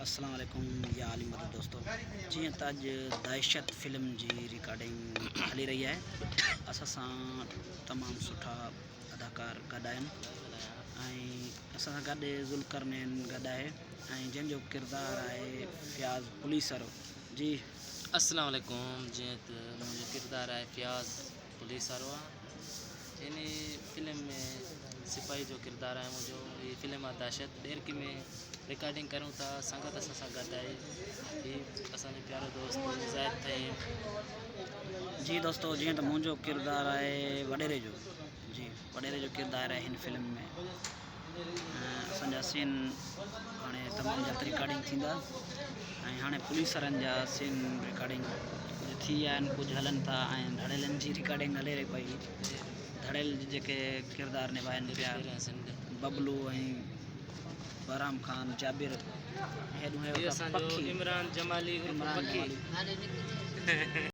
अस्सलाम वालेकुम या आली मदद दोस्तों जी त अॼु दहशत फिल्म जी रिकॉर्डिंग हली रही है। असां सां तमामु सुठा अदाकार गॾु आहिनि ऐं असां सां गॾु ज़ुल्करनैन गॾु आहे ऐं जंहिंजो किरदारु आहे फ़ियाज़ पुलिसर जी। अस्सलाम वालेकुम। जी त मुंहिंजो किरदारु आहे फ़ियाज़ पुलिसर इन फिल्म में सिपाही जो किरदारु आहे मुंहिंजो। ये फिल्म आहे दहशत। डेरकी में रिकॉर्डिंग करूं था। संगत असां सां गॾु आहे ही असांजो प्यारो दोस्त ज़ाहिद तईं जी दोस्तों जीअं त मुंहिंजो किरदारु आहे वॾेरे जो जी वॾेरे जो किरदारु आहे हिन फिल्म में। असांजा सीन हाणे तमामु जल्द रिकॉर्डिंग थींदा ऐं हाणे पुलिसरनि जा सीन रिकॉर्डिंग कुझु थी विया आहिनि, कुझु हलनि था ऐं धड़ेलनि जी रिकॉर्डिंग हले रही पई। धड़ेल जेके किरदारु निभाइनि पिया बबलू ऐं बहराम खान जाबिर हेॾूं इमरान जमाली इमरान जमाली